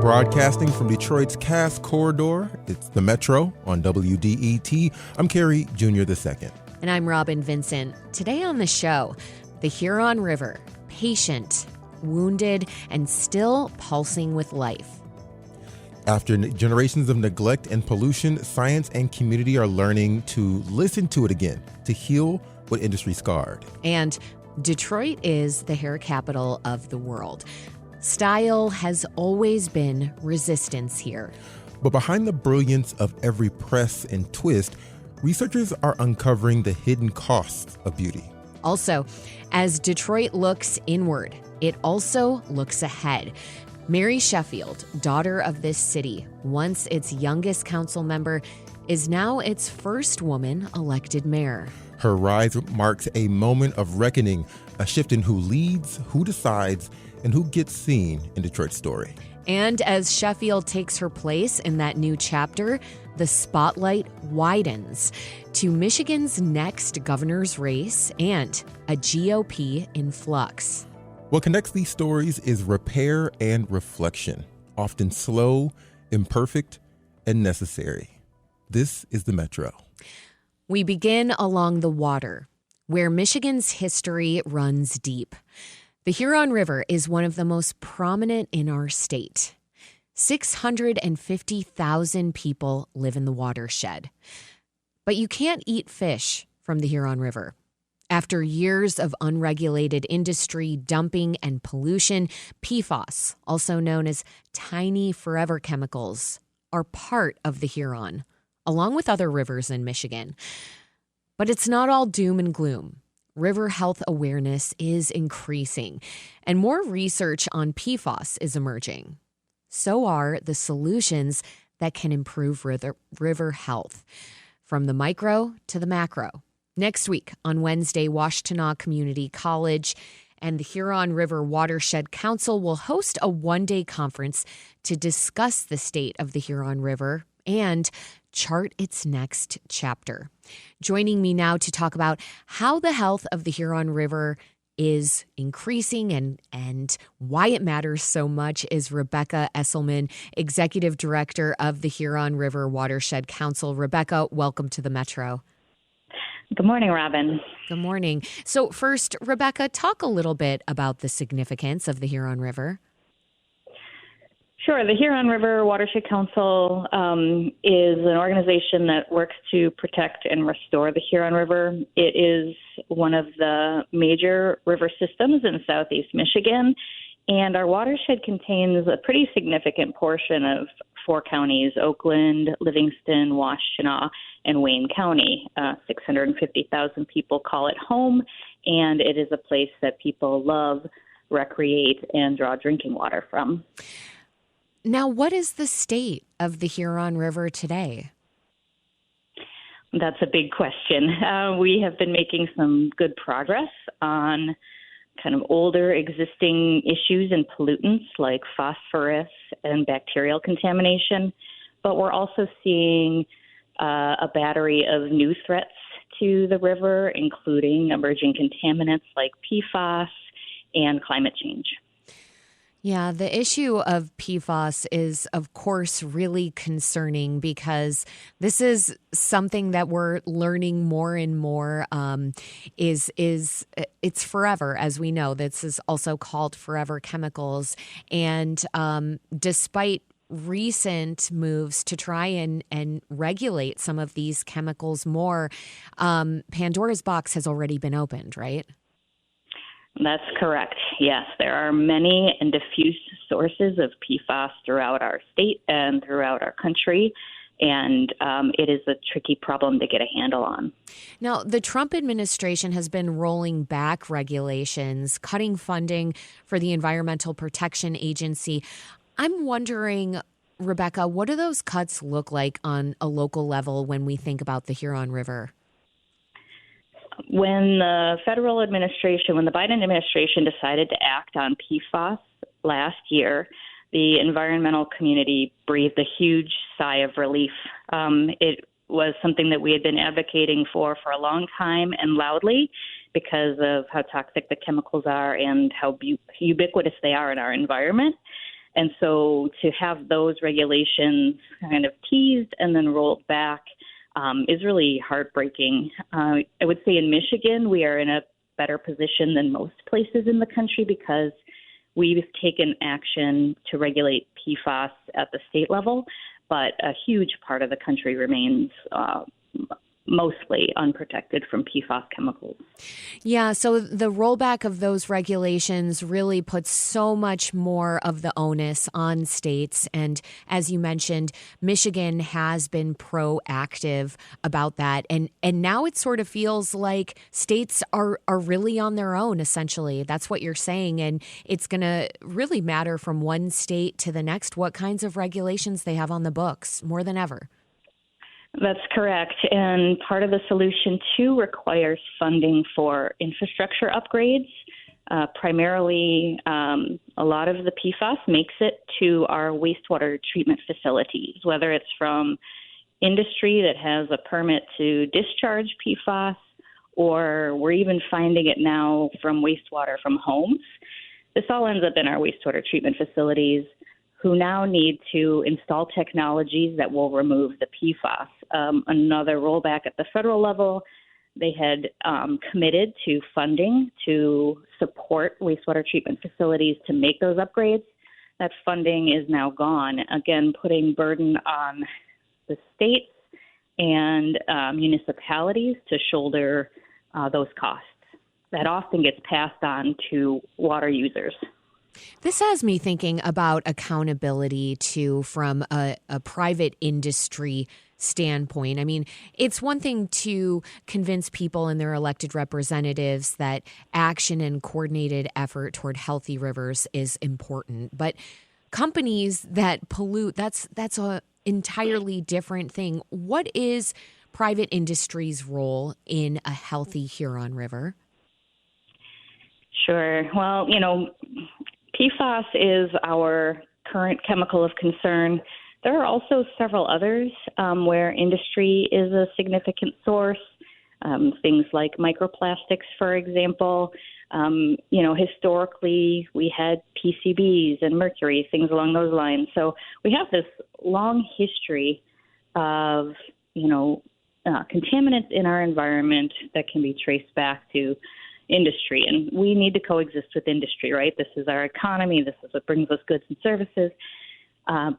Broadcasting from Detroit's Cass Corridor, it's the Metro on WDET. I'm Kerry Jr. II. And I'm Robin Vincent. Today on the show, the Huron River, patient, wounded, and still pulsing with life. After generations of neglect and pollution, science and community are learning to listen to it again, to heal what industry scarred. And Detroit is the hair capital of the world. Style has always been resistance here. But behind the brilliance of every press and twist, researchers are uncovering the hidden costs of beauty. Also, as Detroit looks inward, it also looks ahead. Mary Sheffield, daughter of this city, once its youngest council member, is now its first woman elected mayor. Her rise marks a moment of reckoning, a shift in who leads, who decides, and who gets seen in Detroit's story. And as Sheffield takes her place in that new chapter, the spotlight widens to Michigan's next governor's race and a GOP in flux. What connects these stories is repair and reflection, often slow, imperfect, and necessary. This is the Metro. We begin along the water, where Michigan's history runs deep. The Huron River is one of the most prominent in our state. 650,000 people live in the watershed. But you can't eat fish from the Huron River. After years of unregulated industry, dumping, and pollution, PFAS, also known as tiny forever chemicals, are part of the Huron, along with other rivers in Michigan. But it's not all doom and gloom. River health awareness is increasing, and more research on PFAS is emerging. So are the solutions that can improve river health, from the micro to the macro. Next week, on Wednesday, Washtenaw Community College and the Huron River Watershed Council will host a one-day conference to discuss the state of the Huron River and chart its next chapter. Joining me now to talk about how the health of the Huron River is increasing and why it matters so much is Rebecca Esselman, Executive Director of the Huron River Watershed Council. Rebecca, welcome to the Metro. Good morning, Robin. Good morning. So first, Rebecca, talk a little bit about the significance of the Huron River. Sure. The Huron River Watershed Council is an organization that works to protect and restore the Huron River. It is one of the major river systems in southeast Michigan, and our watershed contains a pretty significant portion of four counties: Oakland, Livingston, Washtenaw, and Wayne County. 650,000 people call it home, and it is a place that people love, recreate, and draw drinking water from. Now, what is the state of the Huron River today? That's a big question. We have been making some good progress on kind of older existing issues and pollutants like phosphorus and bacterial contamination, but we're also seeing a battery of new threats to the river, including emerging contaminants like PFAS and climate change. Yeah, the issue of PFAS is, of course, really concerning because this is something that we're learning more and more. It's forever, as we know. This is also called forever chemicals. And despite recent moves to try and regulate some of these chemicals more, Pandora's box has already been opened, right? That's correct. Yes, there are many and diffuse sources of PFAS throughout our state and throughout our country, and it is a tricky problem to get a handle on. Now, the Trump administration has been rolling back regulations, cutting funding for the Environmental Protection Agency. I'm wondering, Rebecca, what do those cuts look like on a local level when we think about the Huron River? When the Biden administration decided to act on PFAS last year, the environmental community breathed a huge sigh of relief. It was something that we had been advocating for a long time and loudly because of how toxic the chemicals are and how ubiquitous they are in our environment. And so to have those regulations kind of teased and then rolled back is really heartbreaking. I would say in Michigan, we are in a better position than most places in the country because we've taken action to regulate PFAS at the state level, but a huge part of the country remains mostly unprotected from PFAS chemicals. Yeah, so the rollback of those regulations really puts so much more of the onus on states. And as you mentioned, Michigan has been proactive about that. And now it sort of feels like states are really on their own, essentially. That's what you're saying. And it's going to really matter from one state to the next what kinds of regulations they have on the books more than ever. That's correct. And part of the solution, too, requires funding for infrastructure upgrades. Primarily, a lot of the PFAS makes it to our wastewater treatment facilities, whether it's from industry that has a permit to discharge PFAS, or we're even finding it now from wastewater from homes. This all ends up in our wastewater treatment facilities, who now need to install technologies that will remove the PFAS. Another rollback at the federal level, they had committed to funding to support wastewater treatment facilities to make those upgrades. That funding is now gone, again, putting burden on the states and municipalities to shoulder those costs. That often gets passed on to water users. This has me thinking about accountability, too, from a private industry standpoint. I mean, it's one thing to convince people and their elected representatives that action and coordinated effort toward healthy rivers is important. But companies that pollute, that's an entirely different thing. What is private industry's role in a healthy Huron River? Sure. Well, PFAS is our current chemical of concern. There are also several others where industry is a significant source, things like microplastics, for example. Historically, we had PCBs and mercury, things along those lines. So we have this long history of, contaminants in our environment that can be traced back to industry, and we need to coexist with industry, right? This is our economy. This is what brings us goods and services,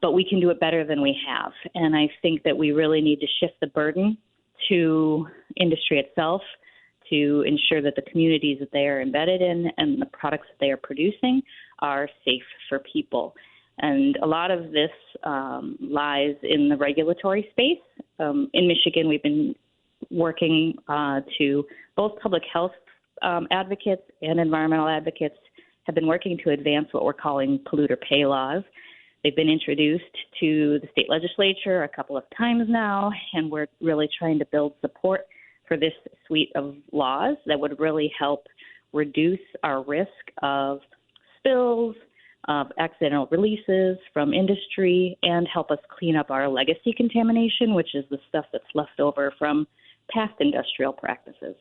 but we can do it better than we have. And I think that we really need to shift the burden to industry itself to ensure that the communities that they are embedded in and the products that they are producing are safe for people. And a lot of this lies in the regulatory space. In Michigan, we've been working to both public health advocates and environmental advocates have been working to advance what we're calling polluter pay laws. They've been introduced to the state legislature a couple of times now, and we're really trying to build support for this suite of laws that would really help reduce our risk of spills, of accidental releases from industry, and help us clean up our legacy contamination, which is the stuff that's left over from past industrial practices.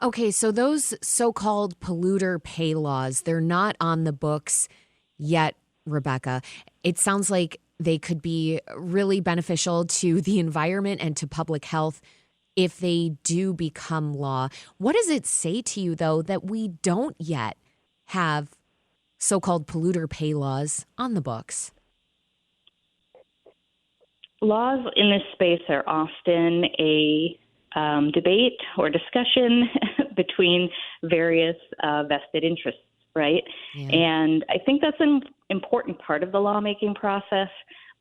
Okay, so those so-called polluter pay laws, they're not on the books yet, Rebecca. It sounds like they could be really beneficial to the environment and to public health if they do become law. What does it say to you, though, that we don't yet have so-called polluter pay laws on the books? Laws in this space are often a debate or discussion between various vested interests, right? Yeah. And I think that's an important part of the lawmaking process,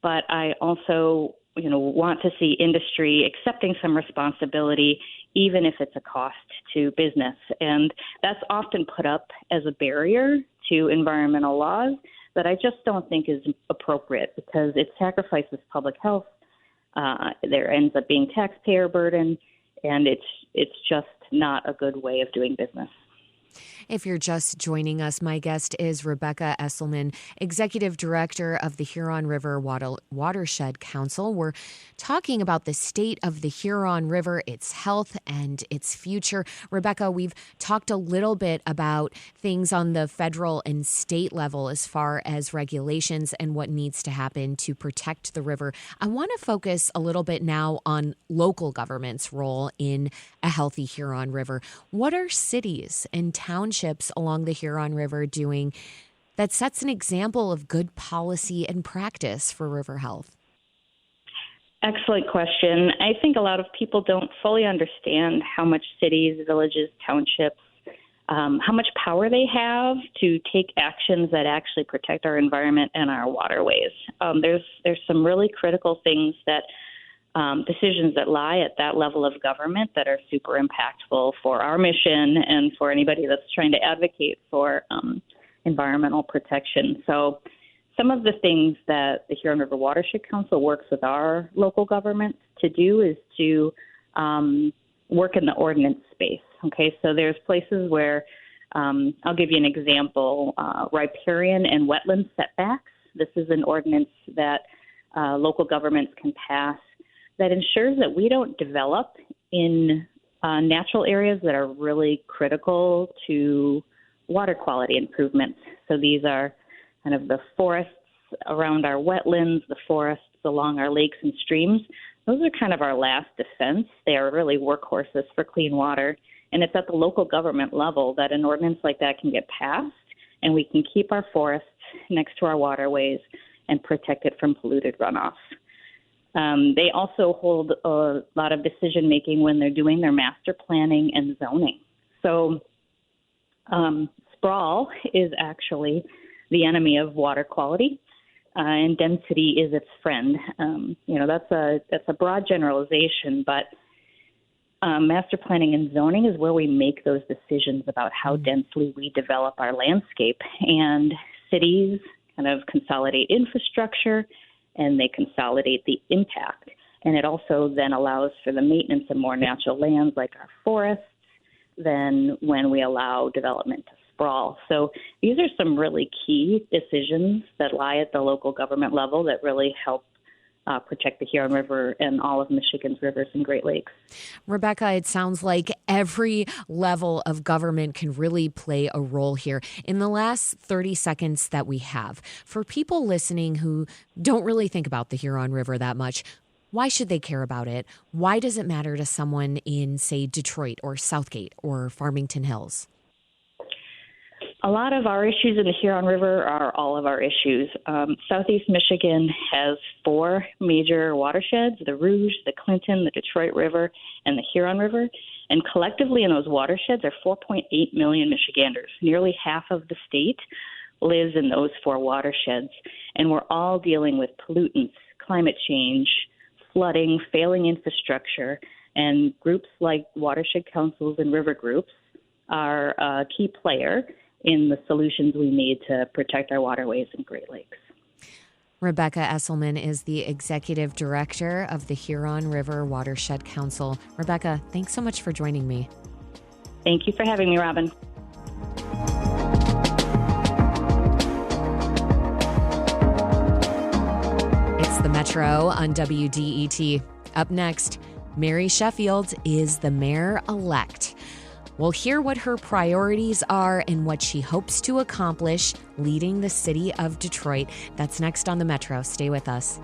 but I also, want to see industry accepting some responsibility, even if it's a cost to business. And that's often put up as a barrier to environmental laws that I just don't think is appropriate because it sacrifices public health. There ends up being taxpayer burden. And it's just not a good way of doing business. If you're just joining us, my guest is Rebecca Esselman, Executive Director of the Huron River Watershed Council. We're talking about the state of the Huron River, its health, and its future. Rebecca, we've talked a little bit about things on the federal and state level as far as regulations and what needs to happen to protect the river. I want to focus a little bit now on local government's role in a healthy Huron River. What are cities and townships along the Huron River doing that sets an example of good policy and practice for river health? Excellent question. I think a lot of people don't fully understand how much cities, villages, townships, how much power they have to take actions that actually protect our environment and our waterways. There's some really critical things that decisions that lie at that level of government that are super impactful for our mission and for anybody that's trying to advocate for environmental protection. So some of the things that the Huron River Watershed Council works with our local governments to do is to work in the ordinance space. Okay, so there's places where, I'll give you an example, riparian and wetland setbacks. This is an ordinance that local governments can pass that ensures that we don't develop in natural areas that are really critical to water quality improvements. So these are kind of the forests around our wetlands, the forests along our lakes and streams. Those are kind of our last defense. They are really workhorses for clean water. And it's at the local government level that an ordinance like that can get passed, and we can keep our forests next to our waterways and protect it from polluted runoff. They also hold a lot of decision-making when they're doing their master planning and zoning. So sprawl is actually the enemy of water quality, and density is its friend. That's a broad generalization, but master planning and zoning is where we make those decisions about how densely we develop our landscape. And cities kind of consolidate infrastructure, and they consolidate the impact. And it also then allows for the maintenance of more natural lands like our forests than when we allow development to sprawl. So these are some really key decisions that lie at the local government level that really help protect the Huron River and all of Michigan's rivers and Great Lakes. Rebecca, it sounds like every level of government can really play a role here. In the last 30 seconds that we have, for people listening who don't really think about the Huron River that much, why should they care about it? Why does it matter to someone in, say, Detroit or Southgate or Farmington Hills? A lot of our issues in the Huron River are all of our issues. Southeast Michigan has 4 major watersheds, the Rouge, the Clinton, the Detroit River, and the Huron River. And collectively in those watersheds are 4.8 million Michiganders. Nearly half of the state lives in those 4 watersheds. And we're all dealing with pollutants, climate change, flooding, failing infrastructure. And groups like watershed councils and river groups are a key player in the solutions we need to protect our waterways and Great Lakes. Rebecca Esselman is the Executive Director of the Huron River Watershed Council. Rebecca, thanks so much for joining me. Thank you for having me, Robin. It's the Metro on WDET. Up next, Mary Sheffield is the mayor-elect. We'll hear what her priorities are and what she hopes to accomplish leading the city of Detroit. That's next on the Metro. Stay with us.